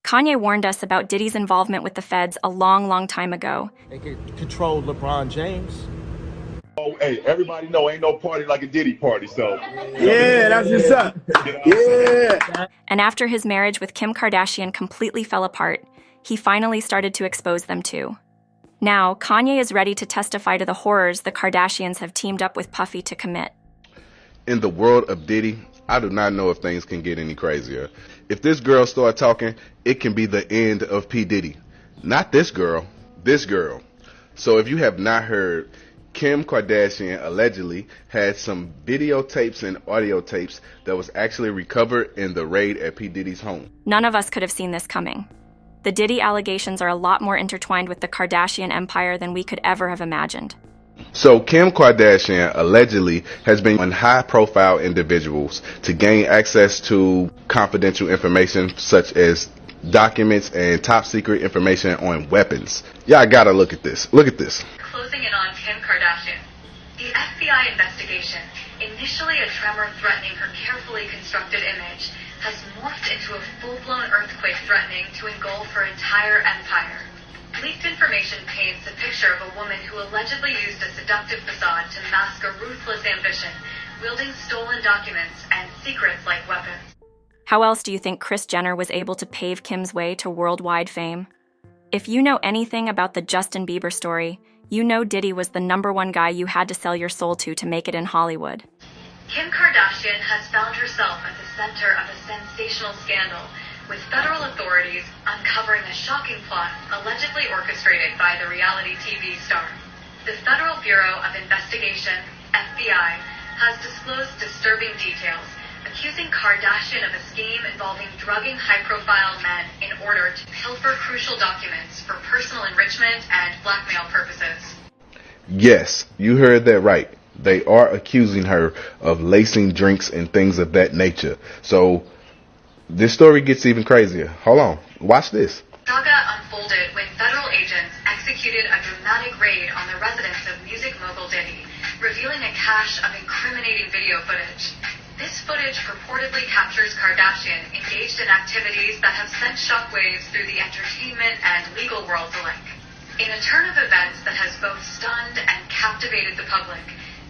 Kanye warned us about Diddy's involvement with the feds a long, long time ago. They could control LeBron James. Oh, hey, everybody know ain't no party like a Diddy party, so. Yeah, that's what's up. Yeah. And after his marriage with Kim Kardashian completely fell apart, he finally started to expose them too. Now, Kanye is ready to testify to the horrors the Kardashians have teamed up with Puffy to commit. In the world of Diddy, I do not know if things can get any crazier. If this girl start talking, it can be the end of P. Diddy. Not this girl, this girl. So if you have not heard, Kim Kardashian allegedly had some videotapes and audio tapes that was actually recovered in the raid at P. Diddy's home. None of us could have seen this coming. The Diddy allegations are a lot more intertwined with the Kardashian empire than we could ever have imagined. So Kim Kardashian allegedly has been on high-profile individuals to gain access to confidential information such as documents and top-secret information on weapons. Y'all gotta look at this. Look at this. Closing in on Kim Kardashian. The FBI investigation, initially a tremor threatening her carefully constructed image, has morphed into a full-blown earthquake threatening to engulf her entire empire. Leaked information paints a picture of a woman who allegedly used a seductive facade to mask a ruthless ambition, wielding stolen documents and secrets like weapons. How else do you think Kris Jenner was able to pave Kim's way to worldwide fame? If you know anything about the Justin Bieber story, you know Diddy was the #1 guy you had to sell your soul to make it in Hollywood. Kim Kardashian has found herself at the center of a sensational scandal, with federal authorities uncovering a shocking plot allegedly orchestrated by the reality TV star. The Federal Bureau of Investigation, FBI, has disclosed disturbing details, accusing Kardashian of a scheme involving drugging high-profile men in order to pilfer crucial documents for personal enrichment and blackmail purposes. Yes, you heard that right. They are accusing her of lacing drinks and things of that nature. So this story gets even crazier. Hold on. Watch this. Saga unfolded when federal agents executed a dramatic raid on the residence of music mogul Diddy, revealing a cache of incriminating video footage. This footage purportedly captures Kardashian engaged in activities that have sent shockwaves through the entertainment and legal worlds alike. In a turn of events that has both stunned and captivated the public,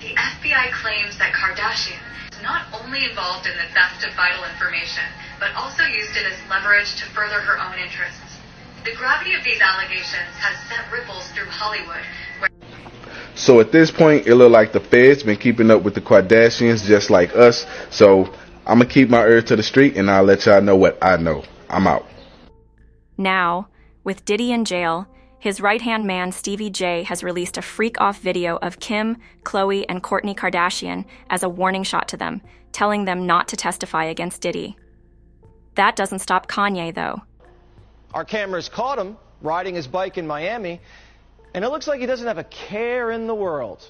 the FBI claims that Kardashian is not only involved in the theft of vital information, but also used it as leverage to further her own interests. The gravity of these allegations has sent ripples through Hollywood, where So at this point, it look like the feds been keeping up with the Kardashians just like us. So I'm going to keep my ear to the street and I'll let y'all know what I know. I'm out. Now, with Diddy in jail, his right-hand man Stevie J has released a freak-off video of Kim, Khloe, and Kourtney Kardashian as a warning shot to them, telling them not to testify against Diddy. That doesn't stop Kanye, though. Our cameras caught him riding his bike in Miami, and it looks like he doesn't have a care in the world.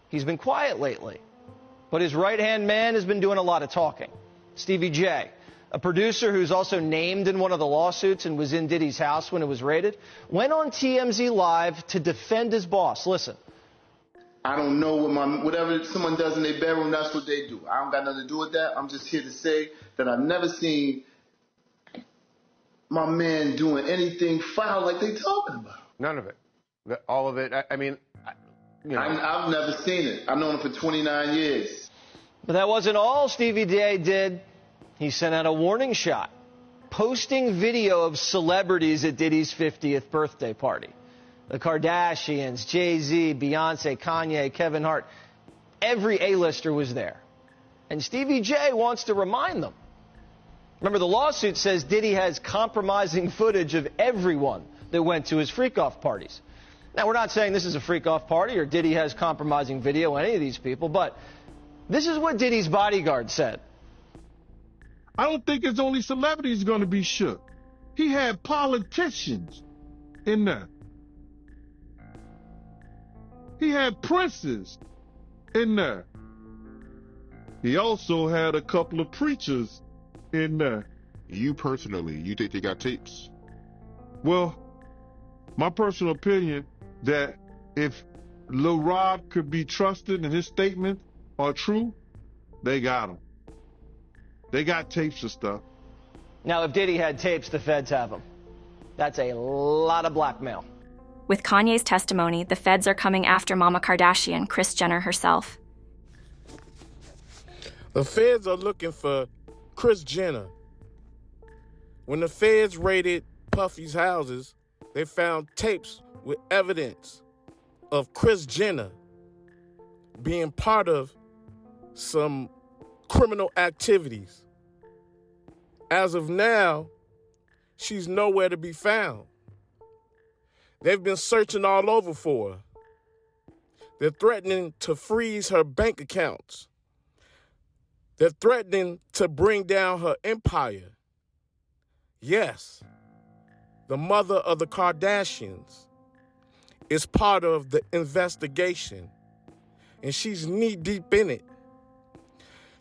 He's been quiet lately, but his right-hand man has been doing a lot of talking. Stevie J, a producer who's also named in one of the lawsuits and was in Diddy's house when it was raided, went on TMZ Live to defend his boss. Listen. I don't know whatever someone does in their bedroom, that's what they do. I don't got nothing to do with that. I'm just here to say that I've never seen my man doing anything foul like they talking about. None of it. All of it. I mean, you know. I've never seen it. I've known him for 29 years. But that wasn't all Stevie J did. He sent out a warning shot, posting video of celebrities at Diddy's 50th birthday party. The Kardashians, Jay-Z, Beyonce, Kanye, Kevin Hart, every A-lister was there. And Stevie J wants to remind them. Remember, the lawsuit says Diddy has compromising footage of everyone that went to his freak-off parties. Now, we're not saying this is a freak-off party or Diddy has compromising video on any of these people, but this is what Diddy's bodyguard said. I don't think it's only celebrities going to be shook. He had politicians in there. He had princes in there. He also had a couple of preachers in there. You personally, you think they got tapes? Well, my personal opinion that if Lil Rob could be trusted and his statements are true, they got him. They got tapes of stuff. Now, if Diddy had tapes, the feds have them. That's a lot of blackmail. With Kanye's testimony, the feds are coming after Mama Kardashian, Kris Jenner herself. The feds are looking for Kris Jenner. When the feds raided Puffy's houses, they found tapes with evidence of Kris Jenner being part of some criminal activities. As of now, she's nowhere to be found. They've been searching all over for her. They're threatening to freeze her bank accounts. They're threatening to bring down her empire. Yes, the mother of the Kardashians is part of the investigation, and she's knee-deep in it.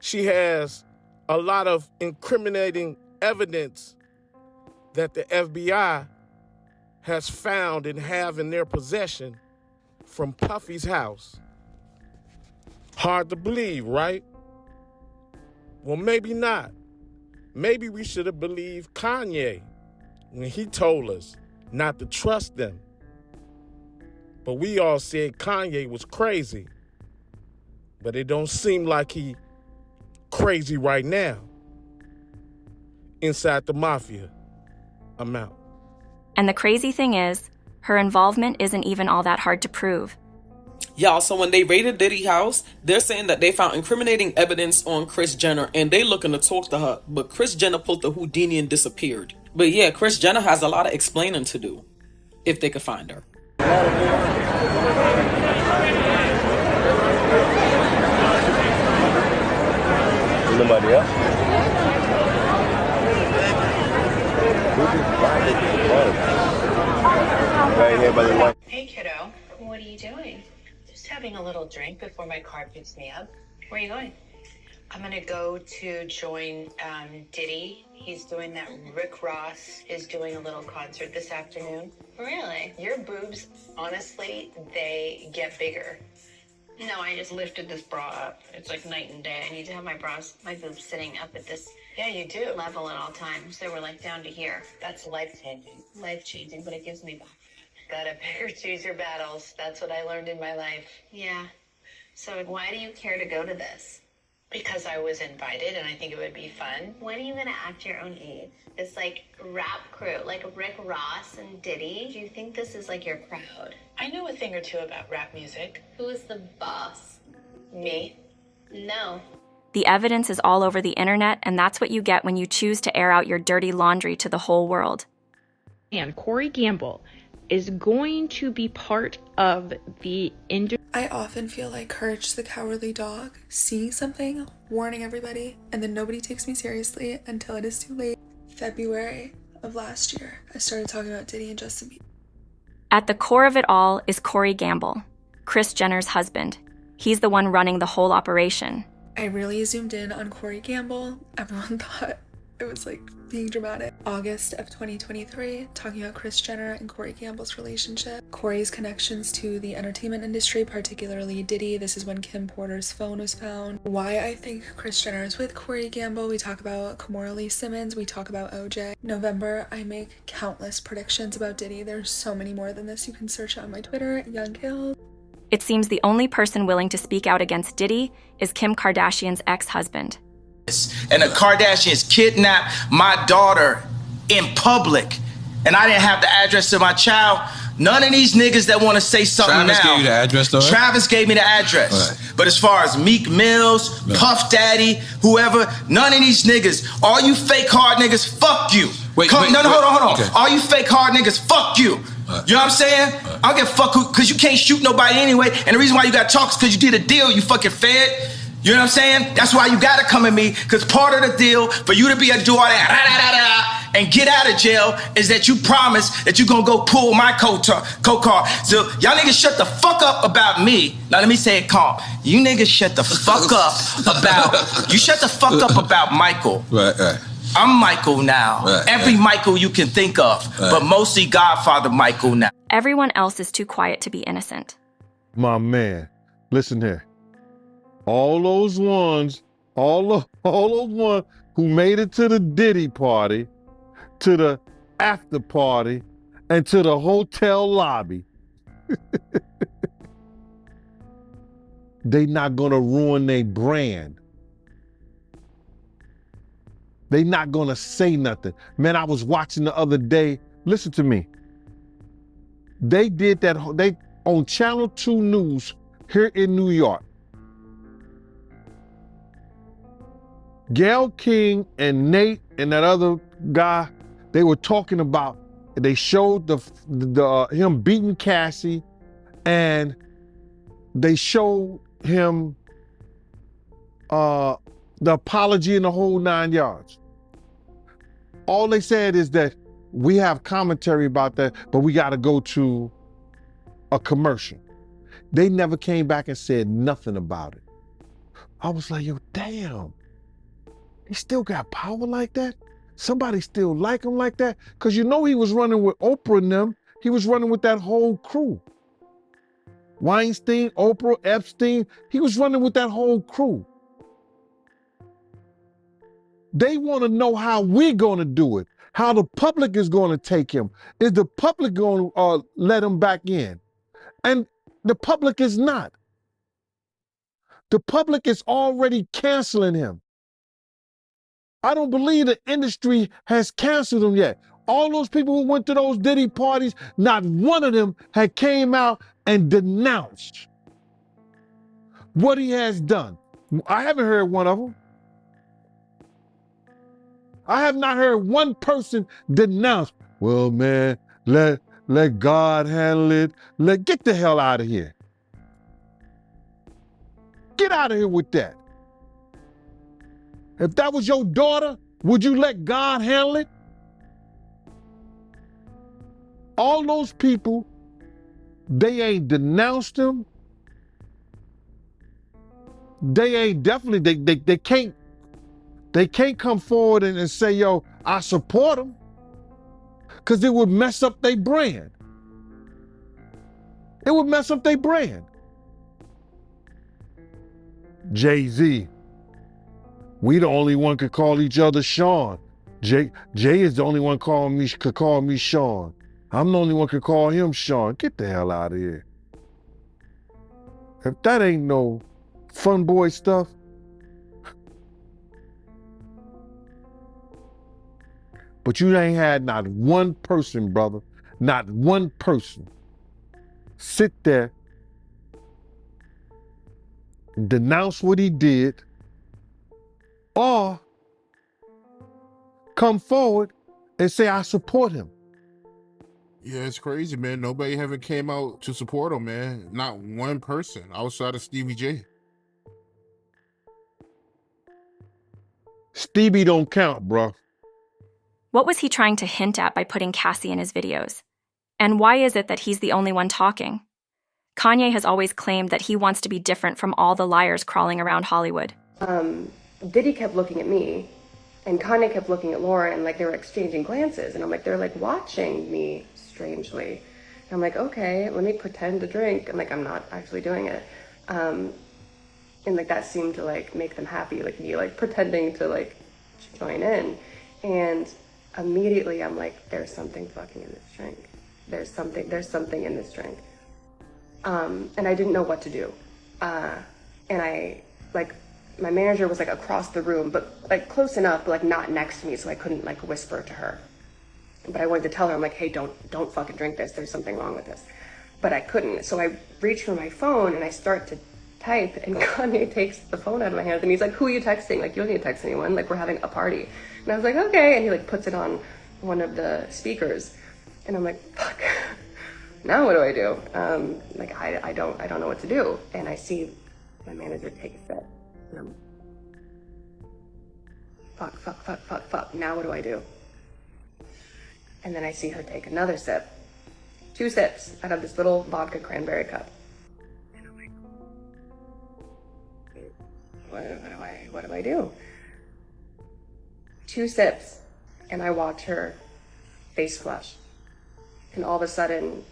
She has a lot of incriminating evidence that the FBI has found and have in their possession from Puffy's house. Hard to believe, right? Well, maybe not. Maybe we should have believed Kanye when he told us not to trust them. But we all said Kanye was crazy. But it don't seem like he crazy right now. Inside the mafia, I'm out. And the crazy thing is, her involvement isn't even all that hard to prove. Y'all, so when they raided Diddy's house, they're saying that they found incriminating evidence on Kris Jenner and they looking to talk to her, but Kris Jenner pulled the Houdini and disappeared. But yeah, Kris Jenner has a lot of explaining to do, if they could find her. Nobody else? Right here by the light. Hey kiddo, what are you doing? Just having a little drink before my car picks me up. Where are you going? I'm gonna go to join Diddy. He's doing that. Rick Ross is doing a little concert this afternoon. Really? Your boobs, honestly, they get bigger. No, I just lifted this bra up. It's like night and day. I need to have my boobs sitting up at this level at all times. They were like down to here. That's life-changing. Life-changing, but it gives me gotta pick or choose your battles. That's what I learned in my life. Yeah. So why do you care to go to this? Because I was invited and I think it would be fun. When are you gonna act your own age? This like rap crew, like Rick Ross and Diddy. Do you think this is like your crowd? I know a thing or two about rap music. Who is the boss? Me? No. The evidence is all over the internet, and that's what you get when you choose to air out your dirty laundry to the whole world. And Corey Gamble is going to be part of the industry. I often feel like Courage the Cowardly Dog, seeing something, warning everybody, and then nobody takes me seriously until it is too late. February of last year, I started talking about Diddy and Justin Bieber. At the core of it all is Corey Gamble, Kris Jenner's husband. He's the one running the whole operation. I really zoomed in on Corey Gamble. Everyone thought it was like being dramatic. August of 2023, talking about Kris Jenner and Corey Gamble's relationship. Corey's connections to the entertainment industry, particularly Diddy. This is when Kim Porter's phone was found. Why I think Kris Jenner is with Corey Gamble. We talk about Kimora Lee Simmons. We talk about OJ. November, I make countless predictions about Diddy. There's so many more than this. You can search it on my Twitter, Young Kill. It seems the only person willing to speak out against Diddy is Kim Kardashian's ex-husband. And the Kardashians kidnapped my daughter in public, and I didn't have the address to my child. None of these niggas that want to say something Travis now. Gave you the address, though? Travis gave me the address. Right. But as far as Meek Mills, Puff Daddy, whoever, none of these niggas, all you fake hard niggas, fuck you. Hold on. Okay. All you fake hard niggas, fuck you. You know what I'm saying? I don't give a fuck because you can't shoot nobody anyway. And the reason why you got to talk is because you did a deal, you fucking fed. You know what I'm saying? That's why you gotta come at me, because part of the deal for you to be able to do all that and get out of jail is that you promise that you're gonna go pull my coat car. So y'all niggas shut the fuck up about me. Now let me say it calm. You niggas shut the fuck up about Michael. Right. I'm Michael now. Every Michael you can think of, but mostly Godfather Michael now. Everyone else is too quiet to be innocent. My man, listen here. All those ones who who made it to the Diddy party, to the after party, and to the hotel lobby, they not gonna ruin their brand. They not gonna say nothing. Man, I was watching the other day. Listen to me. They did that. They on Channel 2 News here in New York. Gayle King and Nate and that other guy, they were talking about. They showed the him beating Cassie, and they showed him the apology in the whole 9 yards. All they said is that we have commentary about that, but we got to go to a commercial. They never came back and said nothing about it. I was like, yo, damn. He still got power like that? Somebody still like him like that? Because you know he was running with Oprah and them. He was running with that whole crew. Weinstein, Oprah, Epstein. He was running with that whole crew. They want to know how we're going to do it, how the public is going to take him. Is the public going to let him back in? And the public is not. The public is already canceling him. I don't believe the industry has canceled him yet. All those people who went to those Diddy parties, not one of them had came out and denounced what he has done. I haven't heard one of them. I have not heard one person denounce, well, man, let God handle it. Get the hell out of here. Get out of here with that. If that was your daughter, would you let God handle it? All those people, they ain't denounced him. They ain't definitely, they can't come forward and say, yo, I support them. Because it would mess up their brand. It would mess up their brand. Jay-Z. We the only one could call each other Sean. Jay is the only one could call me Sean. I'm the only one could call him Sean. Get the hell out of here. If that ain't no fun boy stuff. But you ain't had not one person, brother, not one person sit there, denounce what he did, or come forward and say, I support him. Yeah, it's crazy, man. Nobody haven't came out to support him, man. Not one person outside of Stevie J. Stevie don't count, bro. What was he trying to hint at by putting Cassie in his videos? And why is it that he's the only one talking? Kanye has always claimed that he wants to be different from all the liars crawling around Hollywood. Diddy kept looking at me, and Kanye kept looking at Lauren, and like they were exchanging glances, and I'm like, they're like watching me strangely. And I'm like, okay, let me pretend to drink, and like I'm not actually doing it. And like that seemed to like make them happy, like me like pretending to like join in. And immediately I'm like, there's something fucking in this drink. There's something in this drink. And I didn't know what to do. And I like, my manager was like across the room, but like close enough, but like not next to me, so I couldn't like whisper to her. But I wanted to tell her, I'm like, hey, don't fucking drink this. There's something wrong with this. But I couldn't. So I reach for my phone and I start to type, and Kanye takes the phone out of my hands and he's like, who are you texting? Like, you don't need to text anyone. Like, we're having a party. And I was like, okay. And he like puts it on one of the speakers. And I'm like, fuck, now what do I do? Like, I don't know what to do. And I see my manager take a sip. And I'm, fuck. Now what do I do? And then I see her take another sip. 2 sips out of this little vodka cranberry cup. And I'm like, what do I do? 2 sips, and I watch her face flush. And all of a sudden,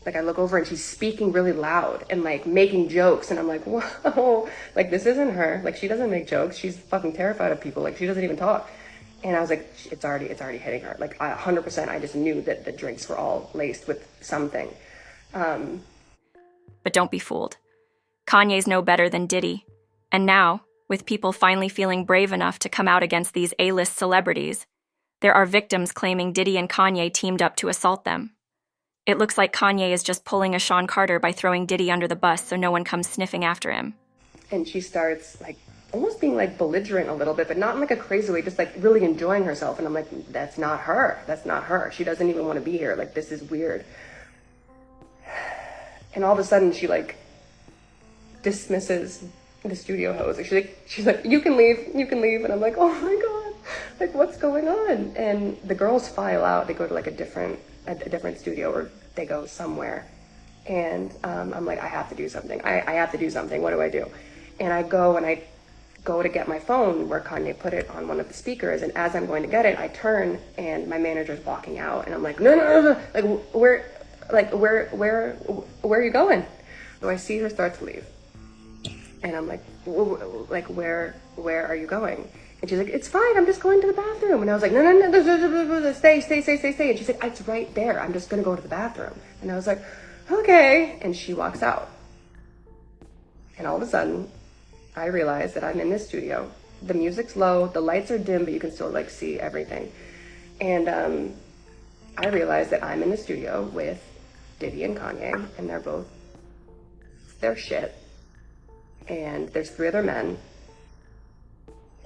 Like I look over and she's speaking really loud and like making jokes, and I'm like, whoa, like this isn't her. Like she doesn't make jokes. She's fucking terrified of people. Like she doesn't even talk. And I was like, it's already hitting her. Like 100%, I just knew that the drinks were all laced with something. But don't be fooled. Kanye's no better than Diddy. And now, with people finally feeling brave enough to come out against these A-list celebrities, there are victims claiming Diddy and Kanye teamed up to assault them. It looks like Kanye is just pulling a Sean Carter by throwing Diddy under the bus so no one comes sniffing after him. And she starts like almost being like belligerent a little bit, but not in like a crazy way, just like really enjoying herself. And I'm like, that's not her. That's not her. She doesn't even want to be here. Like, this is weird. And all of a sudden she like dismisses the studio host. She's like, you can leave. And I'm like, oh my God, like what's going on? And the girls file out. They go to like a different studio, or they go somewhere. And I'm like, I have to do something. I have to do something. What do I do? And I go to get my phone where Kanye put it on one of the speakers. And as I'm going to get it, I turn and my manager's walking out. And I'm like, no. Like, where are you going? So I see her start to leave. And I'm like, where are you going? And she's like, it's fine, I'm just going to the bathroom. And I was like, no, stay. And she's like, it's right there, I'm just gonna go to the bathroom. And I was like, okay. And she walks out. And all of a sudden, I realize that I'm in this studio. The music's low, the lights are dim, but you can still like see everything. And I realize that I'm in the studio with Diddy and Kanye, and they're shit. And there's 3 other men,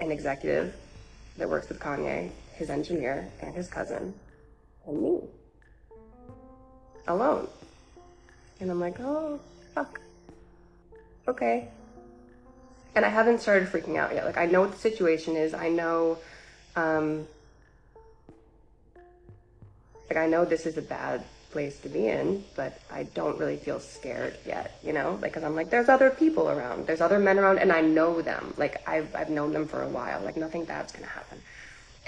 an executive that works with Kanye, his engineer, and his cousin, and me. Alone. And I'm like, oh, fuck. Okay. And I haven't started freaking out yet. Like, I know what the situation is. I know, I know this is a bad place to be in, but I don't really feel scared yet, you know? Like, cause I'm like, there's other people around, there's other men around, and I know them. Like, I've known them for a while. Like, nothing bad's gonna happen.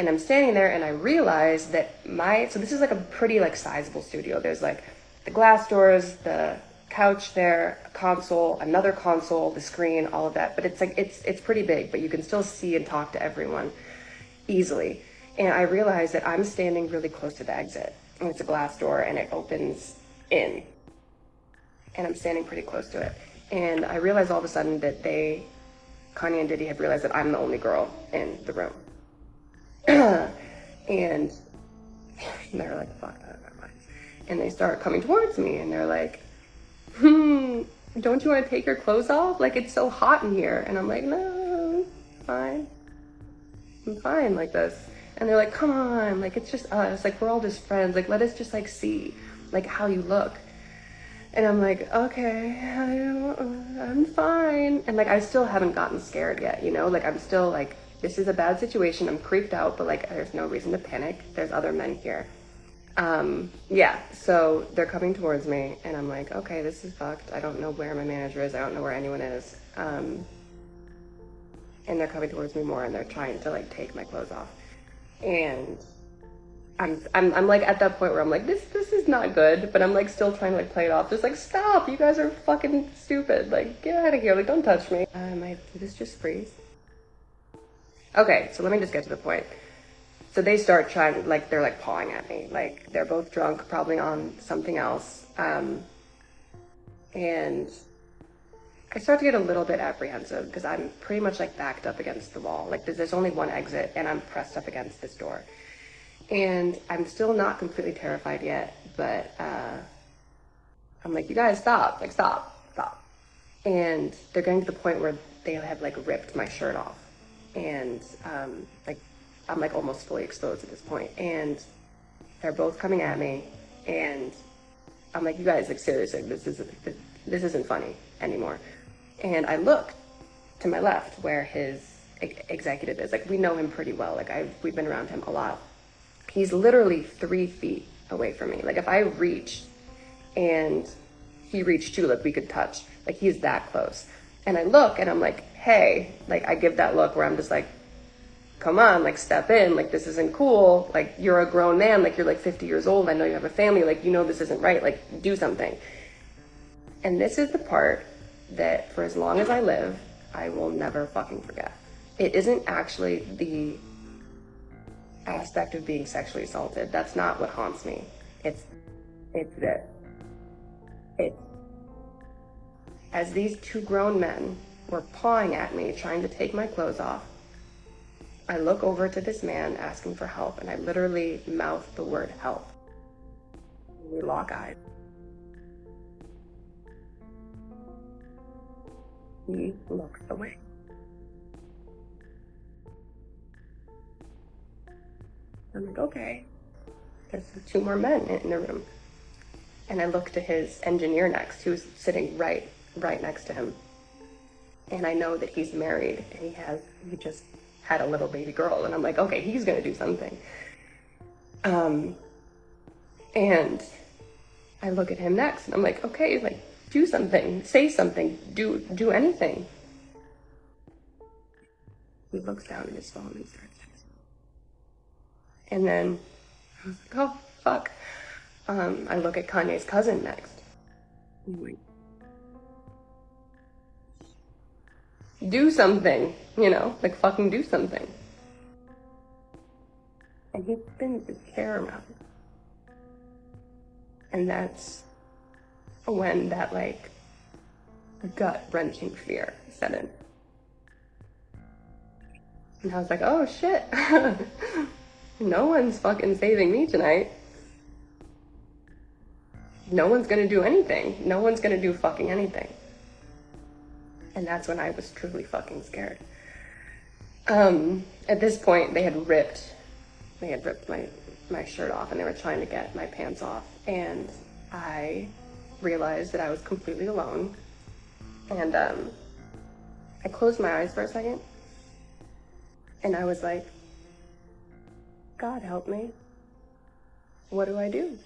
And I'm standing there and I realize that so this is like a pretty like sizable studio. There's like the glass doors, the couch there, a console, another console, the screen, all of that. But it's like, it's pretty big, but you can still see and talk to everyone easily. And I realize that I'm standing really close to the exit. And it's a glass door and it opens in. And I'm standing pretty close to it. And I realize all of a sudden that Kanye and Diddy have realized that I'm the only girl in the room. And they're like, fuck that, never mind. And they start coming towards me and they're like, don't you want to take your clothes off? Like, it's so hot in here. And I'm like, no, fine. I'm fine like this. And they're like, come on, like, it's just us. Like, we're all just friends. Like, let us just, like, see, like, how you look. And I'm like, okay, I'm fine. And, like, I still haven't gotten scared yet, you know? Like, I'm still, like, this is a bad situation. I'm creeped out, but, like, there's no reason to panic. There's other men here. Yeah, so they're coming towards me, and I'm like, okay, this is fucked. I don't know where my manager is. I don't know where anyone is. And they're coming towards me more, and they're trying to, like, take my clothes off. And I'm like at that point where I'm like, this is not good, but I'm like still trying to like play it off. Just like, stop, you guys are fucking stupid. Like, get out of here, like, don't touch me. Did this just freeze? Okay, so let me just get to the point. So they start trying, like, they're like pawing at me. Like, they're both drunk, probably on something else. And I start to get a little bit apprehensive because I'm pretty much like backed up against the wall. Like, there's only one exit and I'm pressed up against this door. And I'm still not completely terrified yet, but I'm like, you guys stop, like, stop. And they're getting to the point where they have like ripped my shirt off. And like, I'm like almost fully exposed at this point. And they're both coming at me. And I'm like, you guys, like, seriously, this isn't funny anymore. And I look to my left where his executive is. Like, we know him pretty well. Like, we've been around him a lot. He's literally 3 feet away from me. Like, if I reached and he reached too, like, we could touch. Like, he's that close. And I look and I'm like, hey, like, I give that look where I'm just like, come on, like step in, like this isn't cool, like you're a grown man, like you're like 50 years old, I know you have a family, like you know this isn't right, like do something. And this is the part that for as long as I live, I will never fucking forget. It isn't actually the aspect of being sexually assaulted. That's not what haunts me. It's this. It's as these two grown men were pawing at me, trying to take my clothes off, I look over to this man asking for help, and I literally mouth the word help. We lock eyes. He looks away. I'm like, okay. There's two more men in the room. And I look to his engineer next, who's sitting right next to him. And I know that he's married, and he just had a little baby girl. And I'm like, okay, he's gonna do something. And I look at him next, and I'm like, okay, like, do something, say something, do anything. He looks down at his phone and starts texting. And then I was like, oh, fuck. I look at Kanye's cousin next. I'm like, do something, you know, like fucking do something. And he spins his hair around. And that's when that like gut-wrenching fear set in. And I was like, oh shit, no one's fucking saving me tonight. No one's gonna do anything. No one's gonna do fucking anything. And that's when I was truly fucking scared. At this point, they had ripped my shirt off, and they were trying to get my pants off. And I realized that I was completely alone. And I closed my eyes for a second. And I was like, God help me. What do I do?